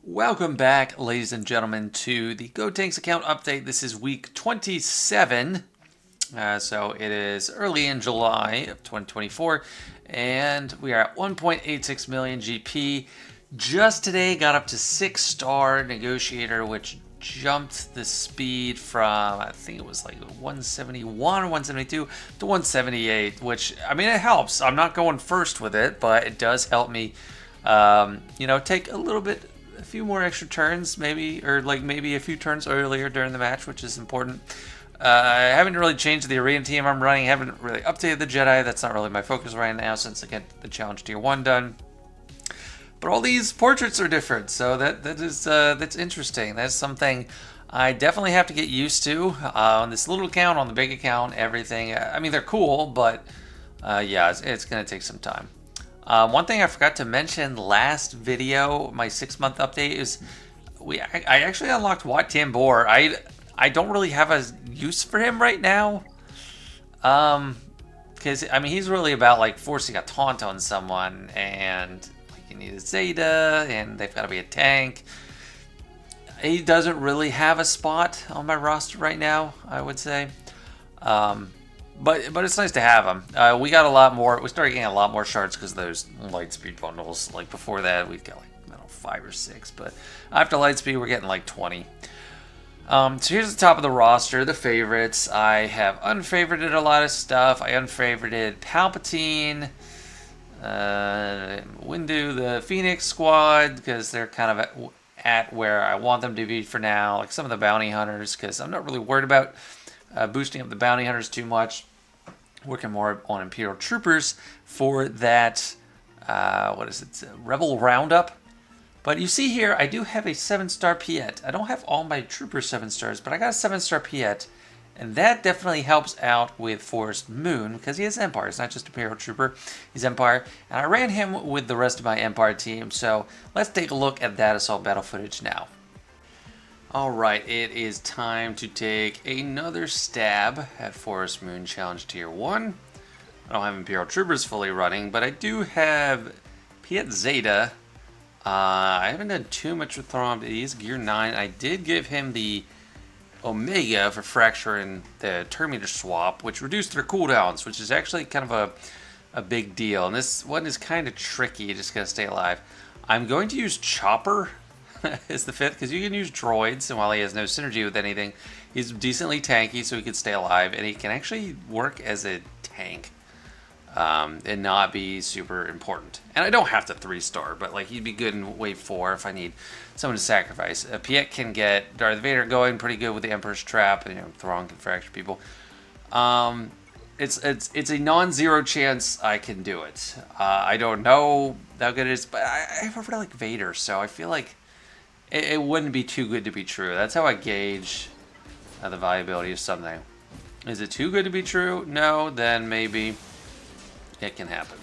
Welcome back, ladies and gentlemen, to the GoTanks account update. This is week 27. So it is early in July of 2024, and we are at 1.86 million GP. Just today got up to 6-star negotiator, which jumped the speed from, I think it was like 171 or 172 to 178, which, I mean, it helps. I'm not going first with it, but it does help me, take a few more extra turns, maybe, or like maybe a few turns earlier during the match, which is important. I haven't really changed the arena team I'm running. I haven't really updated the Jedi. That's not really my focus right now since I get the challenge tier 1 done. But all these portraits are different, so that's interesting. That's something I definitely have to get used to. On this little account, on the big account, everything. I mean, they're cool, but yeah, it's going to take some time. One thing I forgot to mention last video, my 6-month update, is I actually unlocked Wat Tambor. I don't really have a use for him right now. Because, I mean, he's really about, like, forcing a taunt on someone, and, like, you need a Zeta, and they've got to be a tank. He doesn't really have a spot on my roster right now, I would say. But it's nice to have him. We got a lot more. We started getting a lot more shards because of those Lightspeed bundles. Like, before that, we'd got, like, I don't know, 5 or 6. But after Lightspeed, we're getting, like, 20. So here's the top of the roster, the favorites. I have unfavorited a lot of stuff. I unfavorited Palpatine, Windu, the Phoenix squad, because they're kind of at where I want them to be for now. Like some of the bounty hunters, because I'm not really worried about boosting up the bounty hunters too much. Working more on Imperial Troopers for that, Rebel Roundup. But you see here, I do have a 7-star Piet. I don't have all my troopers 7 stars, but I got a 7-star Piet. And that definitely helps out with Forest Moon, because he is Empire. It's not just Imperial Trooper, he's Empire. And I ran him with the rest of my Empire team, so let's take a look at that assault battle footage now. Alright, it is time to take another stab at Forest Moon Challenge Tier 1. I don't have Imperial Troopers fully running, but I do have Piet Zeta. I haven't done too much with Thrawn, but he is Gear 9. I did give him the Omega for Fracture and the Terminator swap, which reduced their cooldowns, which is actually kind of a big deal. And this one is kind of tricky, you just gotta stay alive. I'm going to use Chopper as the 5th, because you can use droids, and while he has no synergy with anything, he's decently tanky, so he can stay alive, and he can actually work as a tank. And not be super important. And I don't have to 3-star, but like he'd be good in wave 4 if I need someone to sacrifice. Piet can get Darth Vader going pretty good with the Emperor's Trap, and Thrawn can fracture people. It's a non-zero chance I can do it. I don't know how good it is, but I really like Vader, so I feel like it wouldn't be too good to be true. That's how I gauge the viability of something. Is it too good to be true? No, then maybe it can happen.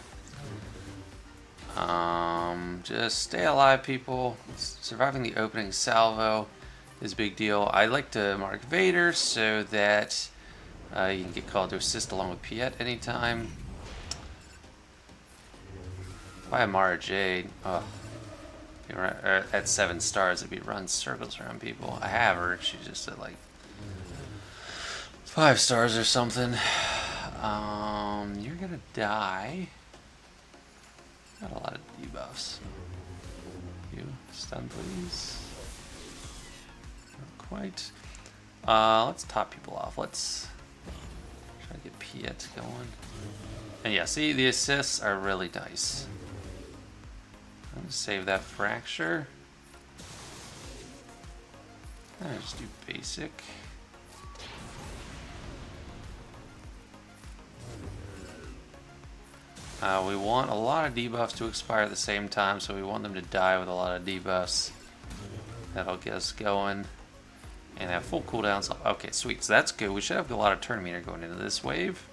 Just stay alive, people. Surviving the opening salvo is a big deal. I like to mark Vader so that you can get called to assist along with Piet anytime. If I have Mara Jade, at 7 stars, it'd be run circles around people. I have her. She's just at like 5 stars or something. You're gonna die. Got a lot of debuffs. You stun, please. Not quite. Let's top people off. Let's try to get Piet going. And yeah, see, the assists are really nice. I'm gonna save that fracture. I just do basic. We want a lot of debuffs to expire at the same time, so we want them to die with a lot of debuffs. That'll get us going. And have full cooldowns. Okay, sweet. So that's good. We should have a lot of turn meter going into this wave.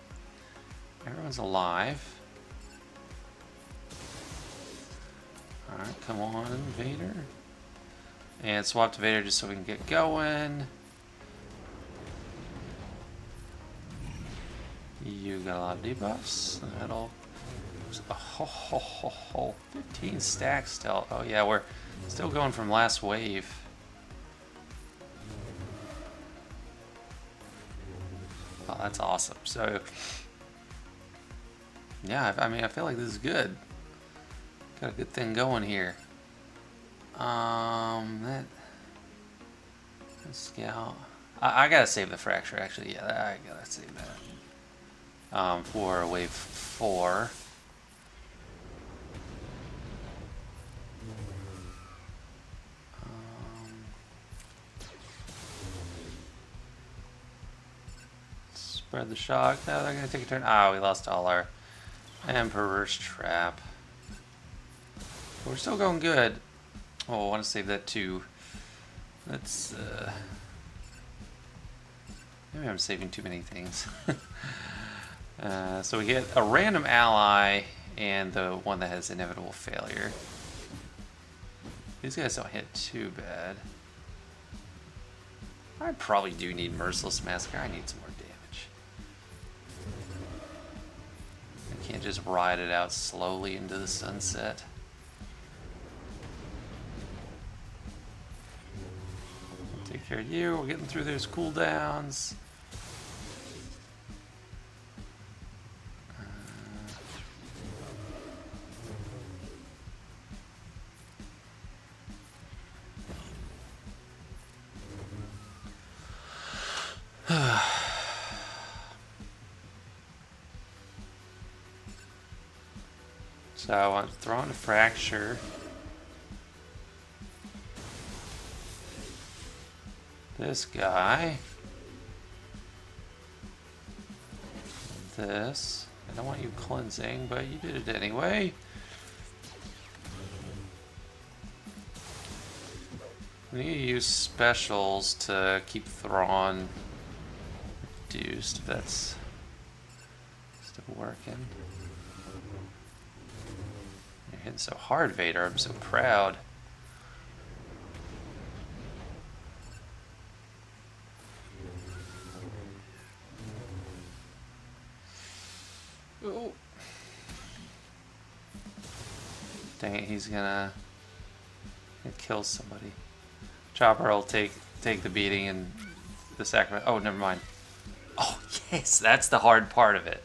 Everyone's alive. Alright, come on, Vader. And swap to Vader just so we can get going. You got a lot of debuffs. That'll... Oh, 15 stacks still. Oh yeah, we're Still going from last wave. Oh, that's awesome. So, yeah, I mean, I feel like this is good. Got a good thing going here. That scout. I gotta save the fracture. Actually, yeah, I gotta save that. For wave 4. Spread the shock. Now they're gonna take a turn. Ah, we lost all our Emperor's Trap. But we're still going good. Oh, I want to save that too. Let's. Maybe I'm saving too many things. So we get a random ally and the one that has inevitable failure. These guys don't hit too bad. I probably do need Merciless Massacre. I need some more damage. I can't just ride it out slowly into the sunset. I'll take care of you. We're getting through those cooldowns. So I'm throwing a fracture. This guy. This. I don't want you cleansing, but you did it anyway. We need to use specials to keep Thrawn reduced, if that's still working. You're hitting so hard, Vader. I'm so proud. Oh. Dang it, he's gonna kill somebody. Chopper will take the beating and the sacrifice. Oh, never mind. Oh, yes, that's the hard part of it.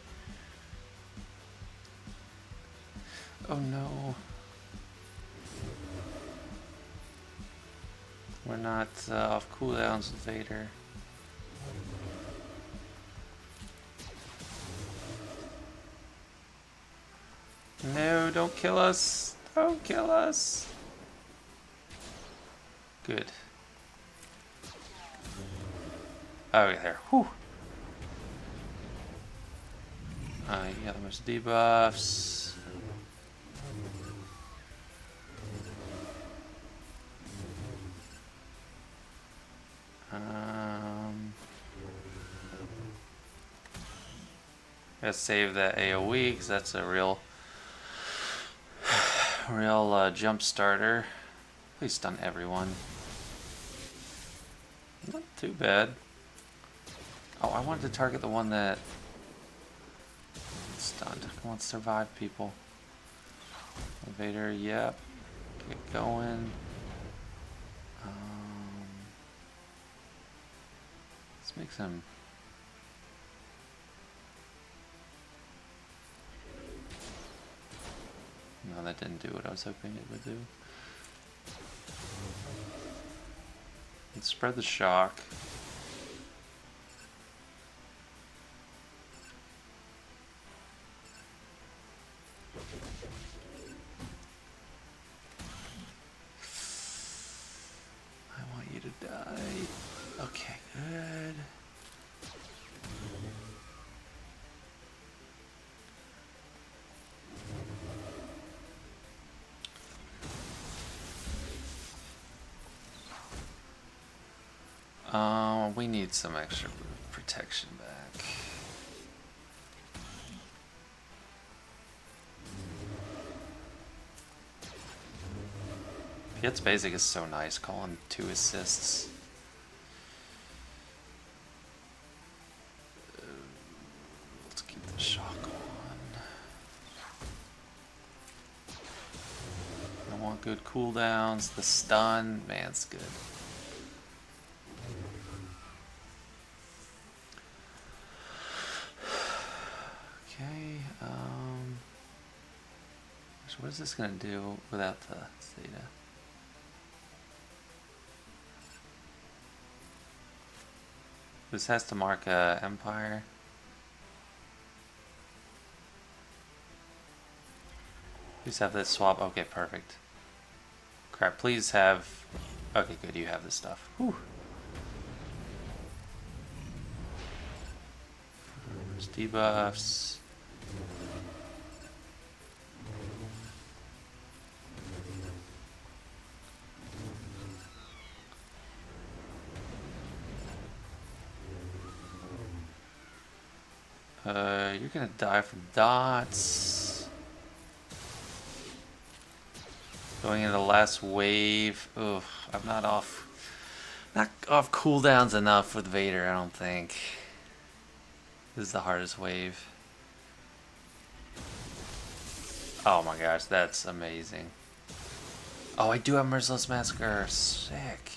Oh no. We're not off cooldowns with Vader. No, don't kill us. Don't kill us. Good. Oh, there. Whew. You got the most debuffs. Gotta save that AoE because that's a real jump starter. Please stun everyone. Not too bad. Oh, I wanted to target the one that stunned. Come on, survive, people. Vader, yep. Get going. Let's make some. No, that didn't do what I was hoping it would do. Let's spread the shock. I want you to die. Okay, good. We need some extra protection back. Piet's basic is so nice, calling 2 assists. Let's keep the shock on. I want Good cooldowns. The stun, man, it's good. Okay. So what is this gonna do without the Zeta? This has to mark Empire. Please have this swap. Okay, perfect. Crap, please have... Okay, good, you have this stuff. Whew. There's debuffs. You're gonna die from dots. Going into the last wave. Ugh, I'm not off cooldowns enough with Vader, I don't think. This is the hardest wave. Oh my gosh, that's amazing. Oh, I do have Merciless Massacre. Sick.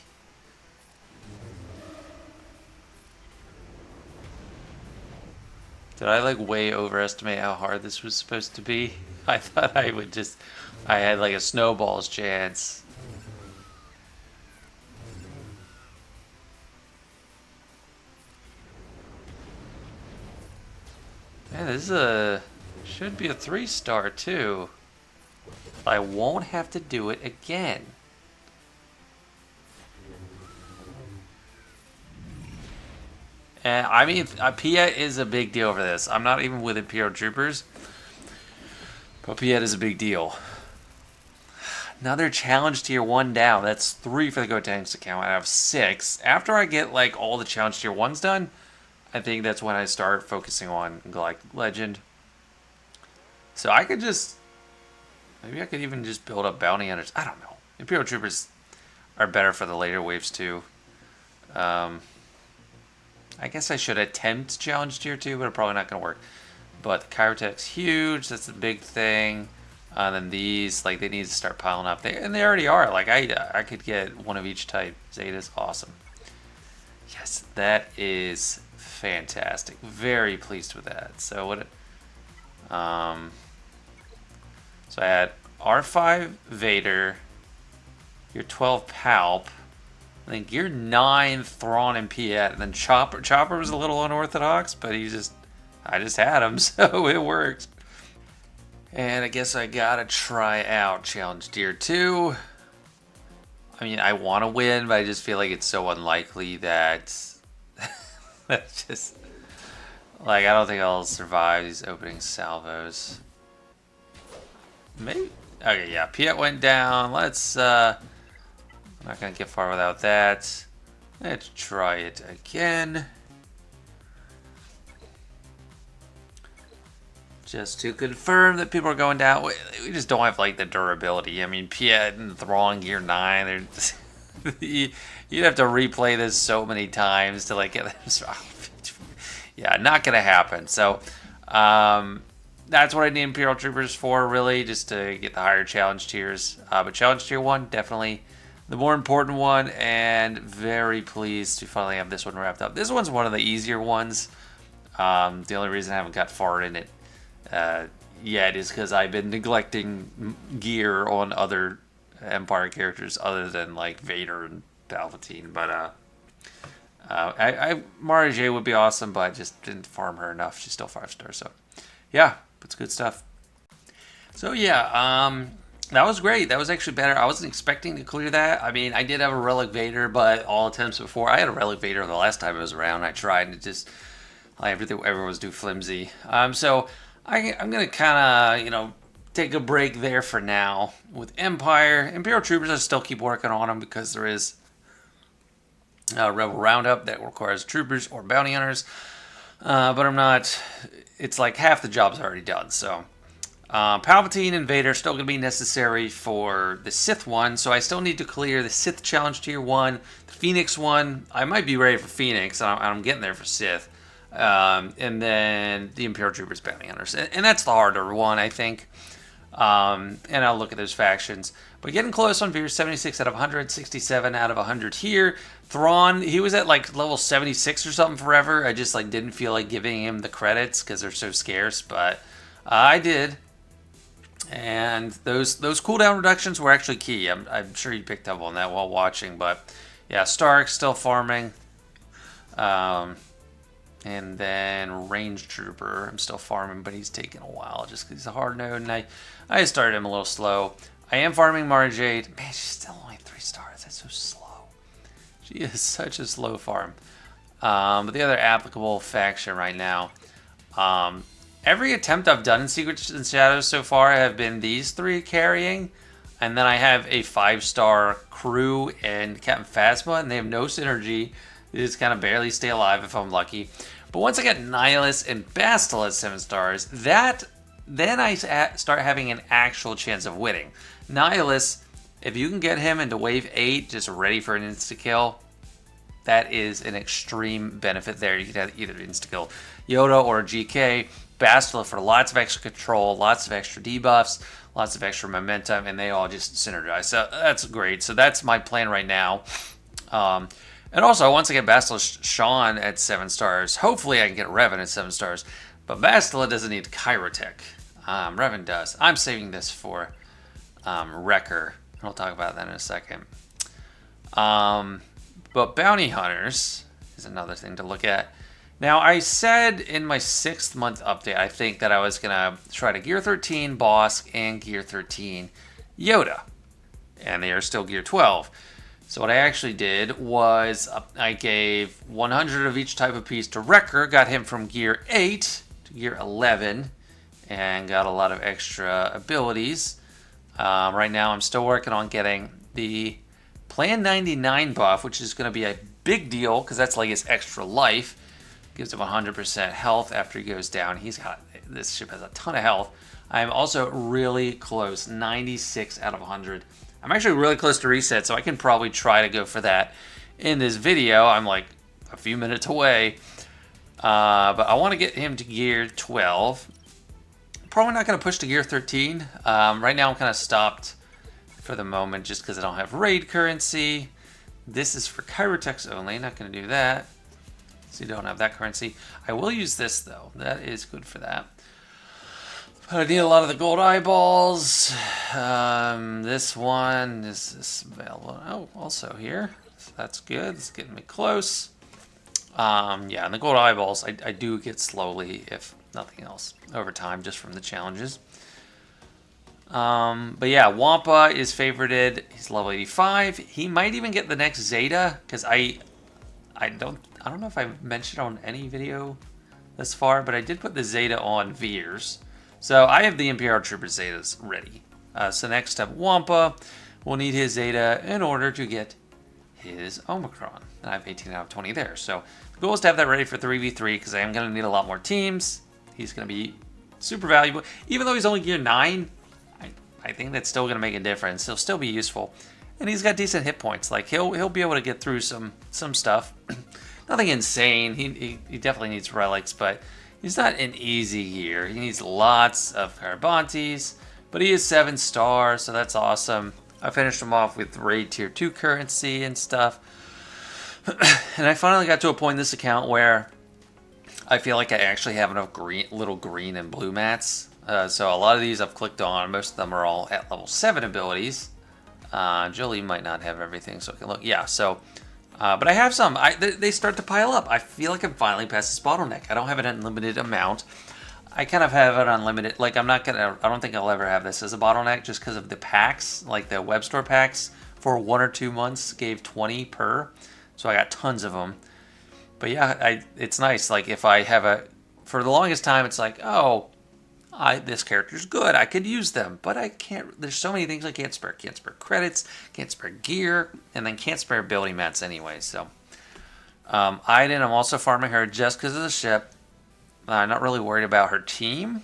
Did I like way overestimate how hard this was supposed to be? I thought I had like a snowball's chance. Man, this is should be a 3-star too. I won't have to do it again. And I mean, Piet is a big deal for this. I'm not even with Imperial Troopers, but Piet is a big deal. Another challenge tier 1 down. That's 3 for the Go Tanks account. I have 6. After I get like all the challenge tier 1s done, I think that's when I start focusing on Galactic Legend. So I could just... Maybe I could even just build up Bounty Hunters. I don't know. Imperial Troopers are better for the later waves too. I guess I should attempt challenge tier 2, but it's probably not going to work. But the Chirotech's huge. That's the big thing. Then these, like, they need to start piling up. And they already are. Like, I could get one of each type. Zeta's awesome. Yes, that is fantastic. Very pleased with that. So what? So I had R5 Vader, Gear 12 Palp, I think Gear 9 Thrawn and Piet, and then Chopper. Chopper was a little unorthodox, but I just had him, so it worked. And I guess I gotta try out Challenge Tier 2. I mean, I want to win, but I just feel like it's so unlikely that... that's just... Like, I don't think I'll survive these opening salvos. Maybe... Okay, yeah, Piet went down. Let's, I'm not gonna get far without that. Let's try it again. Just to confirm that people are going down. We just don't have, like, the durability. I mean, Piet and Thrawn Gear 9, you'd have to replay this so many times to, like, get this. Yeah, not going to happen. So, that's what I need Imperial Troopers for, really, just to get the higher challenge tiers. But challenge tier 1, definitely the more important one, and very pleased to finally have this one wrapped up. This one's one of the easier ones. The only reason I haven't got far in it yet is because I've been neglecting gear on other Empire characters other than like Vader and Palpatine. But Marauder would be awesome, but I just didn't farm her enough. She's still 5-star, so yeah, it's good stuff. So yeah, that was great. That was actually better. I wasn't expecting to clear that. I mean, I did have a Relic Vader, but all attempts before, I had a Relic Vader the last time I was around. I tried, and it just everyone was too flimsy. So I'm going to kind of, take a break there for now. With Empire, Imperial Troopers, I still keep working on them because there is a Rebel Roundup that requires Troopers or Bounty Hunters. But I'm not, it's like half the job's already done. So Palpatine and Vader are still going to be necessary for the Sith one. So I still need to clear the Sith Challenge Tier 1, the Phoenix one. I might be ready for Phoenix. I'm getting there for Sith. And then the Imperial Troopers, Bounty Hunters. And that's the harder one, I think. And I'll look at those factions. But getting close on Veer, 76 out of 100, 67 out of 100 here. Thrawn, he was at like level 76 or something forever. I just like didn't feel like giving him the credits because they're so scarce, but I did. And those cooldown reductions were actually key. I'm sure you picked up on that while watching, but yeah, Stark still farming. And then Range Trooper, I'm still farming, but he's taking a while just because he's a hard node, and I started him a little slow. I am farming Mara Jade. Man, she's still only 3 stars. That's so slow. She is such a slow farm. But the other applicable faction right now, every attempt I've done in Secrets and Shadows so far have been these 3 carrying, and then I have a 5-star crew and Captain Phasma, and they have no synergy. They just kind of barely stay alive if I'm lucky. But once I get Nihilus and Bastila at 7 stars, then I start having an actual chance of winning. Nihilus, if you can get him into wave 8, just ready for an insta-kill, that is an extreme benefit there. You can have either insta-kill Yoda or GK. Bastila for lots of extra control, lots of extra debuffs, lots of extra momentum, and they all just synergize. So that's great. So that's my plan right now. And also, once I get Bastila Sean at 7 stars, hopefully I can get Revan at 7 stars. But Bastila doesn't need Kyrotech. Revan does. I'm saving this for Wrecker. I'll talk about that in a second. But Bounty Hunters is another thing to look at. Now, I said in my 6th month update, I think that I was going to try to Gear 13 Bosk and Gear 13 Yoda. And they are still Gear 12. So what I actually did was I gave 100 of each type of piece to Wrecker, got him from Gear 8 to Gear 11, and got a lot of extra abilities. Right now I'm still working on getting the Plan 99 buff, which is going to be a big deal because that's like his extra life. Gives him 100% health after he goes down. This ship has a ton of health. I'm also really close, 96 out of 100. I'm actually really close to reset, so I can probably try to go for that in this video. I'm like a few minutes away. But I want to get him to Gear 12. Probably not going to push to Gear 13. Right now I'm kind of stopped for the moment just because I don't have raid currency. This is for Kyrotechs only. Not going to do that. So you don't have that currency. I will use this, though. That is good for that. But I need a lot of the gold eyeballs. This one is available. Oh, also here. So that's good. It's getting me close. Yeah, and the gold eyeballs I do get slowly, if nothing else, over time, just from the challenges. But yeah, Wampa is favorited. He's level 85. He might even get the next Zeta, because I don't know if I've mentioned on any video thus far, but I did put the Zeta on Veers. So I have the Imperial Trooper Zetas ready. So next up, Wampa will need his Zeta in order to get his Omicron. And I have 18 out of 20 there. So the goal is to have that ready for 3v3 because I am going to need a lot more teams. He's going to be super valuable. Even though he's only Gear 9, I think that's still going to make a difference. He'll still be useful. And he's got decent hit points. Like he'll be able to get through some stuff. Nothing insane. He definitely needs relics, but he's not an easy gear. He needs lots of Carbantes, but he is 7 stars, so that's awesome. I finished him off with raid tier 2 currency and stuff. And I finally got to a point in this account where I feel like I actually have enough little green and blue mats. So a lot of these I've clicked on. Most of them are all at level 7 abilities. Jolie might not have everything, so I can look. Yeah, so... but I have some. They start to pile up. I feel like I'm finally past this bottleneck. I don't have an unlimited amount. I kind of have an unlimited. Like I don't think I'll ever have this as a bottleneck just because of the packs. Like the web store packs for 1 or 2 months gave 20 per, so I got tons of them. But yeah, it's nice. Like if I have for the longest time, it's like, oh, this character's good. I could use them, but I can't. There's so many things I can't spare. Can't spare credits, can't spare gear, and then can't spare ability mats anyway. So, Iden, I'm also farming her just because of the ship. I'm not really worried about her team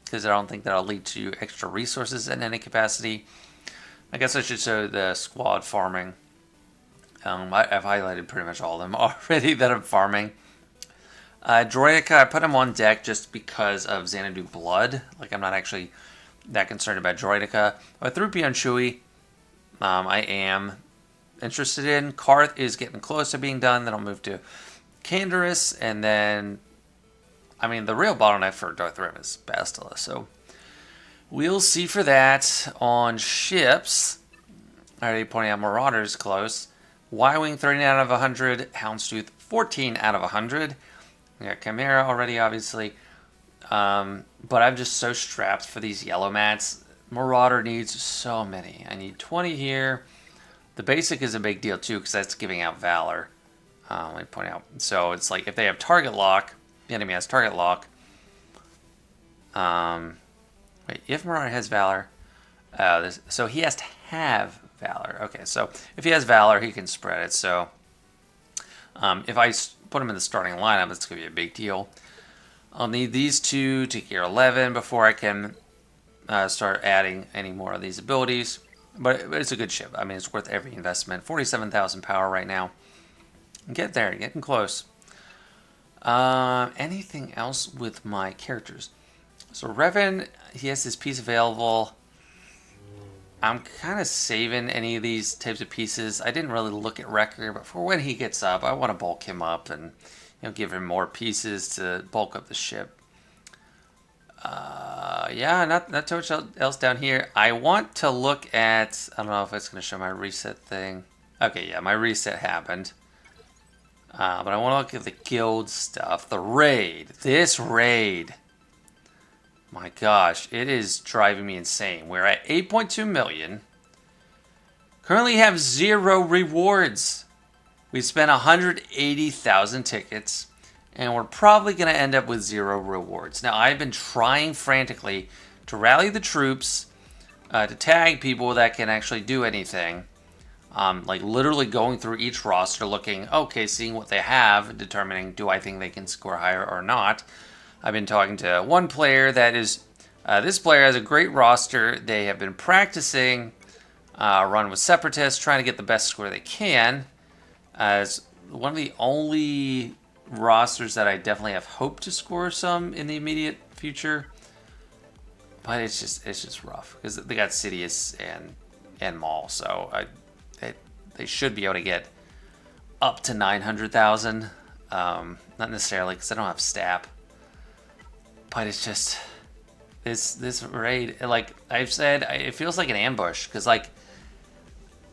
because I don't think that'll lead to extra resources in any capacity. I guess I should show the squad farming. I've highlighted pretty much all of them already that I'm farming. Droidica, I put him on deck just because of Xanadu Blood. Like, I'm not actually that concerned about Droidica. But 3PO and Chewie, I am interested in. Karth is getting close to being done. Then I'll move to Canderous, and then, I mean, the real bottleneck for Darth Rim is Bastila. So we'll see for that. On ships, already pointing out Marauders close. Y-Wing 13 out of 100. Houndstooth 14 out of 100. We got Chimera already, obviously. But I'm just so strapped for these yellow mats. Marauder needs so many. I need 20 here. The basic is a big deal too, because that's giving out Valor. Let me point out. So it's like if they have target lock, the enemy has target lock. Wait, if Marauder has Valor, so he has to have Valor. Okay, so if he has Valor, he can spread it. So if I put him in the starting lineup, that's going to be a big deal. I'll need these two to gear 11 before I can start adding any more of these abilities. But it's a good ship. I mean, it's worth every investment. 47,000 power right now. Get there, getting close. Anything else with my characters? So Revan, he has this piece available. I'm kind of saving any of these types of pieces. I didn't really look at Wrecker, but for when he gets up, I want to bulk him up and give him more pieces to bulk up the ship. Yeah, not too much else down here. I want to look at, I don't know if it's going to show my reset thing. Okay, yeah, my reset happened. But I want to look at the guild stuff. The raid. This raid. My gosh, it is driving me insane. We're at 8.2 million. Currently have 0 rewards. We spent 180,000 tickets. And we're probably going to end up with 0 rewards. Now, I've been trying frantically to rally the troops, to tag people that can actually do anything. Like literally going through each roster, looking, okay, seeing what they have, determining, do I think they can score higher or not. I've been talking to one player that is, this player has a great roster. They have been practicing run with Separatists, trying to get the best score they can. As one of the only rosters that I definitely have hope to score some in the immediate future, but it's just rough because they got Sidious and Maul, so they should be able to get up to 900,000. Not necessarily because I don't have Stap, but it's just this raid. Like I've said, it feels like an ambush because like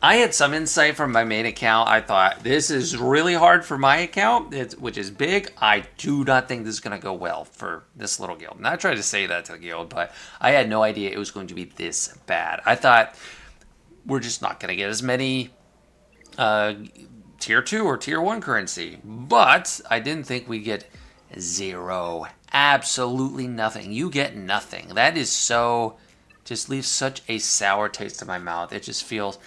I had some insight from my main account. I thought, this is really hard for my account, which is big. I do not think this is going to go well for this little guild. And I tried to say that to the guild, but I had no idea it was going to be this bad. I thought, we're just not going to get as many tier 2 or tier 1 currency. But I didn't think we'd get 0. Absolutely nothing. You get nothing. That is so... just leaves such a sour taste in my mouth. It just feels,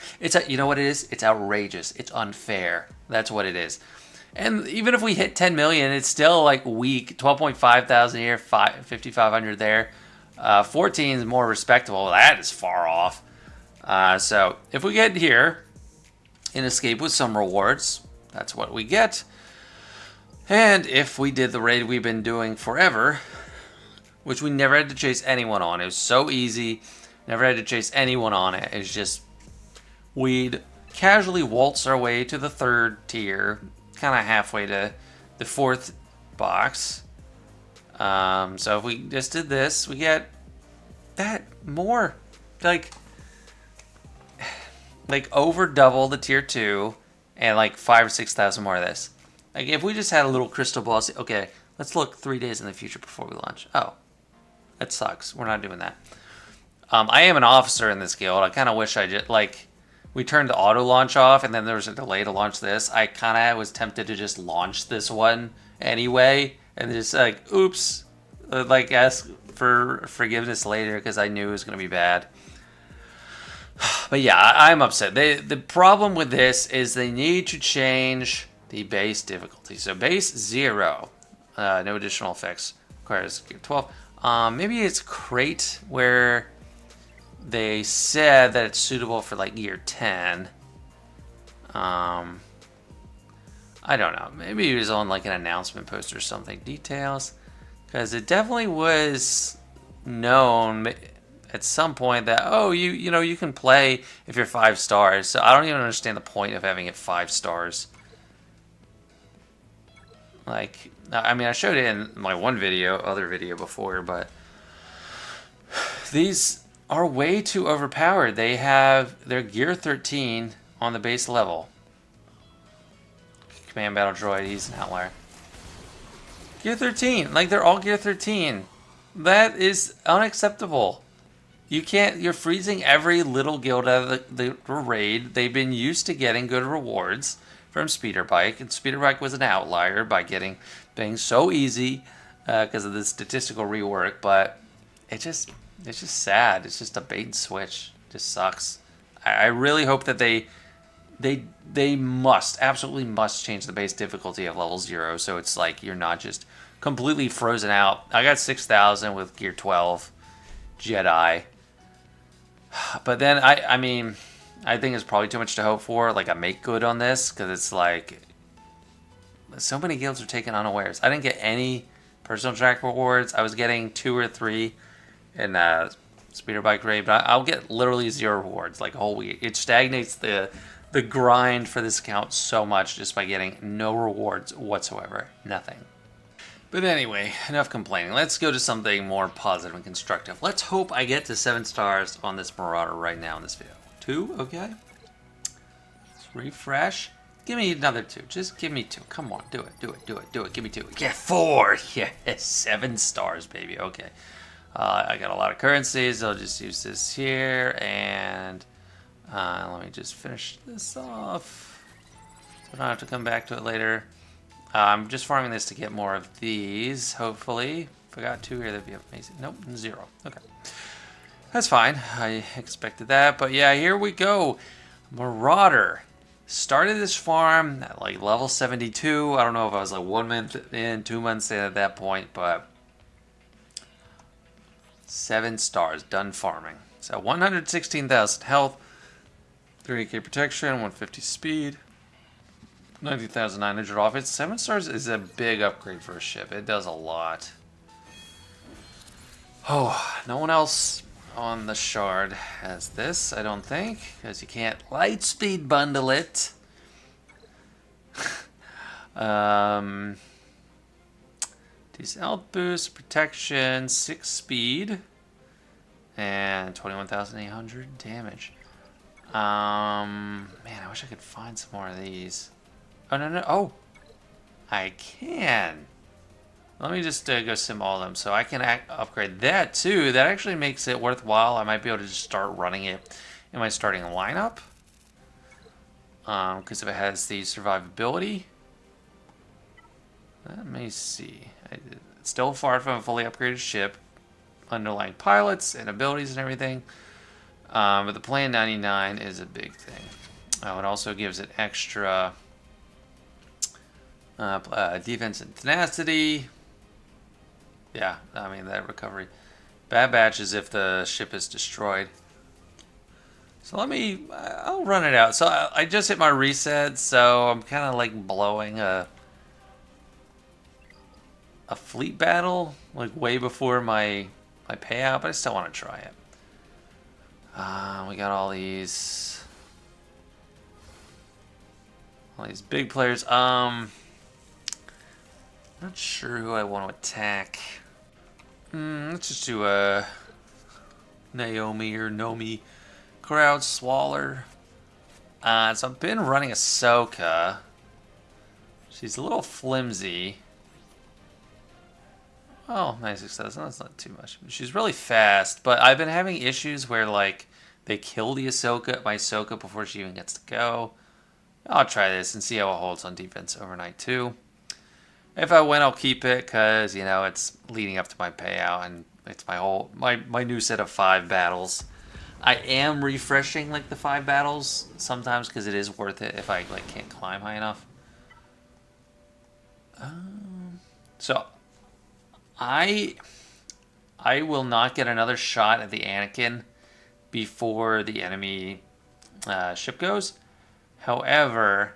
you know what it is? It's outrageous. It's unfair. That's what it is. And even if we hit 10 million, it's still like weak. 12.5 thousand here, 5,500 there. 14 is more respectable. That is far off. So if we get here and escape with some rewards, that's what we get. And if we did the raid we've been doing forever, which we never had to chase anyone on. It was so easy. Never had to chase anyone on it. It's just, we'd casually waltz our way to the 3rd tier, kind of halfway to the 4th box. So if we just did this, we get that more. Like over double the tier 2 and like 5,000 or 6,000 more of this. Like if we just had a little crystal ball, okay, let's look 3 days in the future before we launch. Oh. That sucks. We're not doing that. I am an officer in this guild. I kind of wish I did, like, we turned the auto launch off and then there was a delay to launch this. I kind of was tempted to just launch this one anyway and just like, oops, like ask for forgiveness later because I knew it was going to be bad. But yeah, I'm upset. The problem with this is they need to change the base difficulty. So base 0, no additional effects, requires gear 12. Maybe it's crate where they said that it's suitable for like year 10. I don't know. Maybe it was on like an announcement post or something. Details, because it definitely was known at some point that, oh, you know, you can play if you're 5 stars. So I don't even understand the point of having it 5 stars. Like, I mean, I showed it in my other video before, but these are way too overpowered. They're gear 13 on the base level. Command battle droid, he's an outlier. Gear 13, like they're all gear 13. That is unacceptable. You're freezing every little guild out of the raid. They've been used to getting good rewards from Speeder Bike, and Speeder Bike was an outlier by being so easy because of the statistical rework, but it's just sad. It's just a bait and switch. It just sucks. I really hope that they absolutely must change the base difficulty of level 0, so it's like you're not just completely frozen out. I got 6,000 with gear 12 Jedi, but then I mean, I think it's probably too much to hope for like a make good on this, because it's like so many guilds are taken unawares. I didn't get any personal track rewards. I was getting 2 or 3 in Speeder Bike raid, but I'll get literally 0 rewards like a whole week. It stagnates the grind for this account so much just by getting no rewards whatsoever. Nothing. But anyway, enough complaining. Let's go to something more positive and constructive. Let's hope I get to 7 stars on this Marauder right now in this video. 2, okay. Let's refresh. Give me another 2. Just give me 2. Come on, do it. Give me 2. Yeah, 4. Yes, 7 stars, baby. Okay. I got a lot of currencies. I'll just use this here, and let me just finish this off so I don't have to come back to it later. I'm just farming this to get more of these, hopefully. If I got 2 here, that'd be amazing. Nope, 0. Okay. That's fine. I expected that. But yeah, here we go. Marauder. Started this farm at like level 72. I don't know if I was like 1 month in, 2 months in at that point, but 7 stars. Done farming. So 116,000 health, 30k protection, 150 speed, 90,900 off. It's 7 stars is a big upgrade for a ship. It does a lot. Oh, no one else on the shard has this, I don't think, because you can't light speed bundle it. Decent health boost, protection, 6 speed, and 21,800 damage. Man, I wish I could find some more of these. Oh, no. Oh, I can. Let me just go sim all of them. So I can upgrade that too. That actually makes it worthwhile. I might be able to just start running it in my starting lineup. Because if it has the survivability. Let me see. It's still far from a fully upgraded ship. Underlying pilots and abilities and everything. But the Plan 99 is a big thing. It also gives it extra defense and tenacity. Yeah, I mean, that recovery. Bad batches if the ship is destroyed. So I'll run it out. So I just hit my reset, so I'm kind of like blowing a fleet battle, like way before my payout, but I still want to try it. We got all these big players. Not sure who I want to attack. Let's just do Naomi or Nomi Crowd Swaller. So I've been running Ahsoka. She's a little flimsy. Oh, 96,000. That's not too much. She's really fast, but I've been having issues where like they kill my Ahsoka before she even gets to go. I'll try this and see how it holds on defense overnight too. If I win, I'll keep it because, you know, it's leading up to my payout and it's my new set of 5 battles. I am refreshing like the 5 battles sometimes because it is worth it if I like can't climb high enough. So I will not get another shot at the Anakin before the enemy ship goes. However,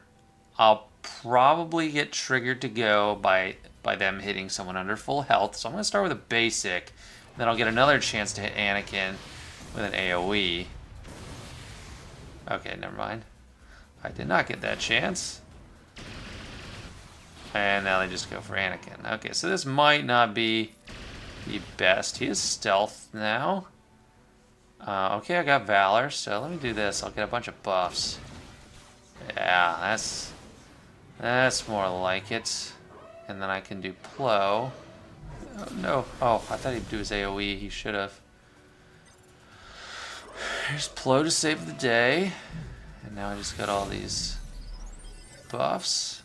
I'll probably get triggered to go by them hitting someone under full health. So I'm going to start with a basic. Then I'll get another chance to hit Anakin. with an AoE. Okay, never mind. I did not get that chance. And now they just go for Anakin. Okay, so this might not be the best. He is stealth now. Okay, I got Valor, so let me do this. I'll get a bunch of buffs. Yeah, that's more like it. And then I can do Plo. Oh, no. Oh, I thought he'd do his AoE. He should have. Here's Plo to save the day. And now I just got all these buffs.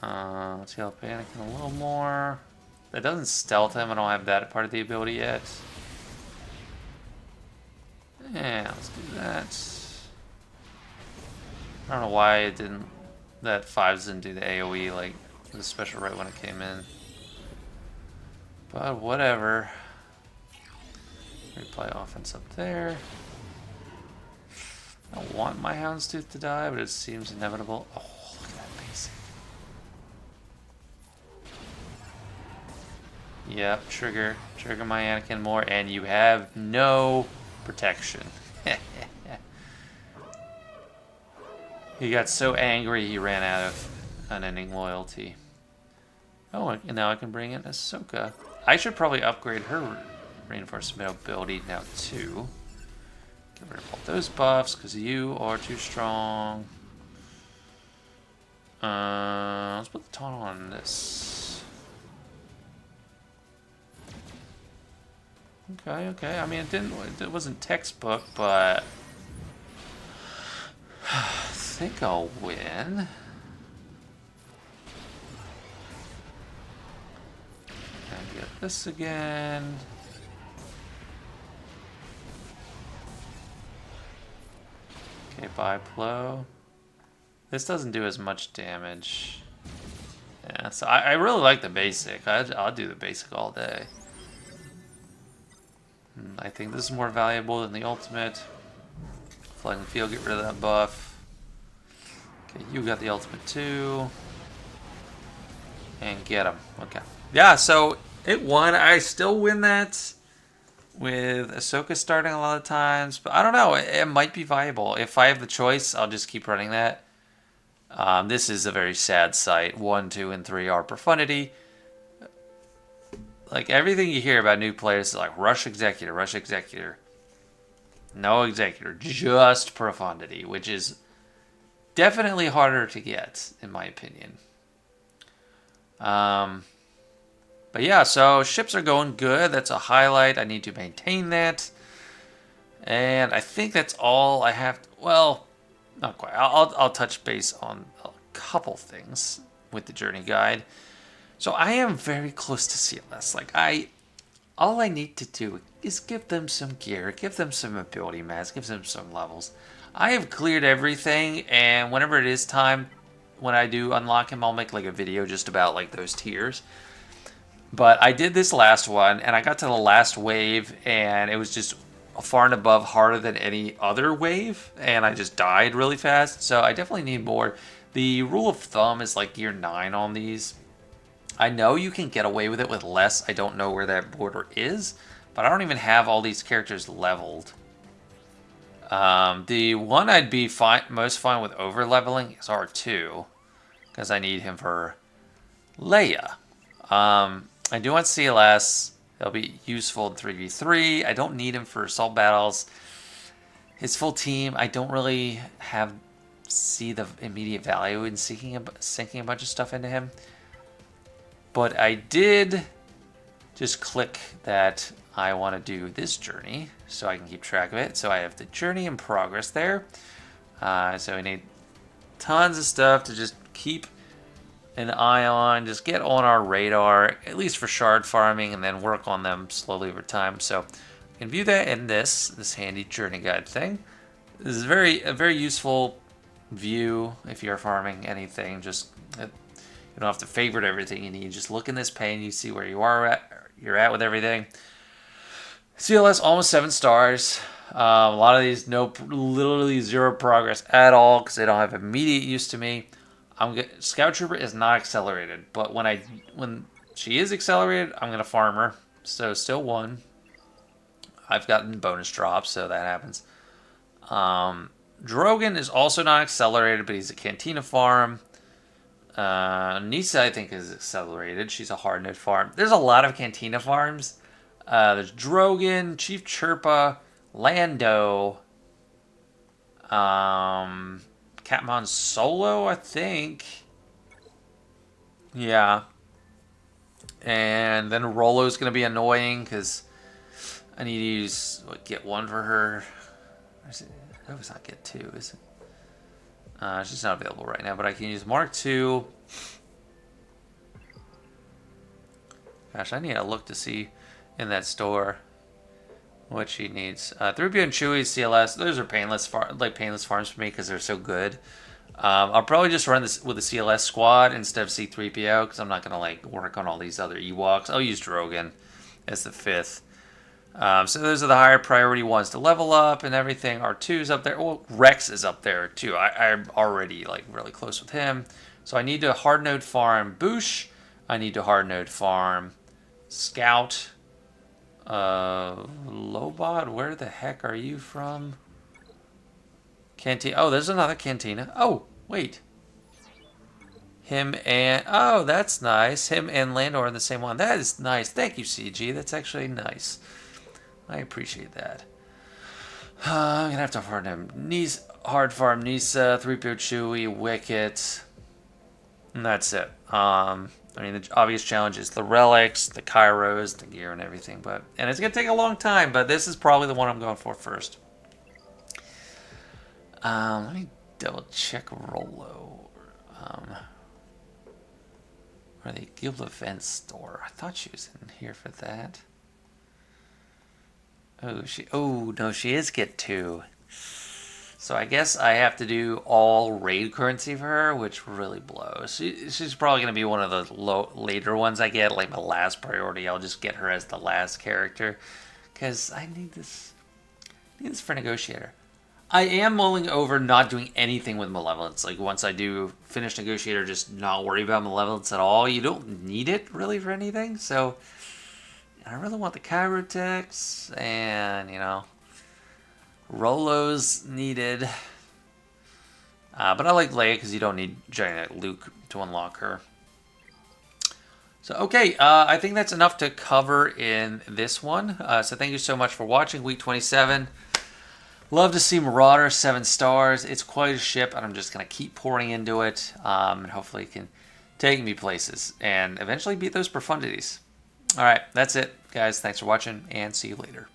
Let's help Anakin a little more. That doesn't stealth him. I don't have that part of the ability yet. Yeah, let's do that. I don't know why it didn't. That 5s didn't do the AoE like the special right when it came in. But whatever. Replay offense up there. I don't want my Houndstooth to die, but it seems inevitable. Oh, look at that basic. Yep, trigger my Anakin more, and you have no protection. He got so angry he ran out of unending loyalty. Oh, and now I can bring in Ahsoka. I should probably upgrade her reinforcement ability now too. Get rid of all those buffs because you are too strong. Let's put the taunt on this. Okay. I mean, it wasn't textbook, but I think I'll win. And get this again. Okay, bye Plo. This doesn't do as much damage. Yeah, so I really like the basic. I'll do the basic all day. I think this is more valuable than the ultimate. Flying field, get rid of that buff. Okay, you got the ultimate too. And get him. Okay. Yeah, so it won. I still win that with Ahsoka starting a lot of times. But I don't know. It might be viable. If I have the choice, I'll just keep running that. This is a very sad sight. 1, 2, and 3 are profundity. Like everything you hear about new players is like rush executor. No executor, just profundity, which is definitely harder to get, in my opinion. But yeah, so ships are going good. That's a highlight. I need to maintain that. And I think that's all I have. Well, not quite. I'll touch base on a couple things with the journey guide. So I am very close to CLS. All I need to do is give them some gear, give them some ability mats, give them some levels. I have cleared everything, and whenever it is time, when I do unlock him, I'll make like a video just about like those tiers. But I did this last one, and I got to the last wave, and it was just far and above harder than any other wave, and I just died really fast. So I definitely need more. The rule of thumb is like gear 9 on these. I know you can get away with it with less. I don't know where that border is, but I don't even have all these characters leveled. The one I'd be most fine with over leveling is R2, because I need him for Leia. I do want CLS. He'll be useful in 3v3. I don't need him for assault battles. His full team, I don't really see the immediate value in sinking a bunch of stuff into him. But I did just click that I want to do this journey so I can keep track of it. So I have the journey in progress there. So we need tons of stuff to just keep an eye on, just get on our radar, at least for shard farming, and then work on them slowly over time. So you can view that in this handy journey guide thing. This is a very useful view if you're farming anything. Just you don't have to favorite everything you need. Just look in this pane, you see where you're at with everything. CLS almost 7 stars. A lot of these literally 0 progress at all because they don't have immediate use to me. Scout Trooper is not accelerated, but when she is accelerated, I'm gonna farm her. So still 1. I've gotten bonus drops, so that happens. Drogon is also not accelerated, but he's a Cantina farm. Nisa, I think, is accelerated. She's a hard node farm. There's a lot of Cantina farms. There's Drogon, Chief Chirpa, Lando, Catmon Solo, I think. Yeah. And then Rolo's going to be annoying because I need to use, get one for her. Oh, it's not get two, is it? She's not available right now, but I can use Mark II. Gosh, I need to look to see in that store what she needs. 3PO and Chewie, CLS, those are painless farms for me because they're so good. I'll probably just run this with a CLS squad instead of C3PO because I'm not going to like work on all these other Ewoks. I'll use Drogon as the 5th. So those are the higher priority ones to level up and everything. R2's up there. Well, Rex is up there too. I'm already like really close with him. So I need to hard node farm Boosh. I need to hard node farm Scout. Lobot, where the heck are you from? Cantina. Oh, there's another Cantina. Oh, wait. Him and... Oh, that's nice. Him and Lando are in the same one. That is nice. Thank you, CG. That's actually nice. I appreciate that. I'm going to have to hard farm Nisa, 3PO Chewie, Wicket. And that's it. I mean, the obvious challenge is the relics, the Kairos, the gear, and everything. And it's going to take a long time, but this is probably the one I'm going for first. Let me double check Rolo. Or the Guild Event store. I thought she was in here for that. Oh, no, she is get 2. So I guess I have to do all raid currency for her, which really blows. She's probably going to be one of the later ones I get, like my last priority. I'll just get her as the last character because I need this for Negotiator. I am mulling over not doing anything with Malevolence. Like once I do finish Negotiator, just not worry about Malevolence at all. You don't need it really for anything. So I really want the Chirotex and, Rolo's needed. But I like Leia because you don't need Giant Luke to unlock her. So, okay, I think that's enough to cover in this one. So thank you so much for watching Week 27. Love to see Marauder 7 stars. It's quite a ship, and I'm just going to keep pouring into it. And hopefully it can take me places and eventually beat those profundities. All right, that's it, guys. Thanks for watching, and see you later.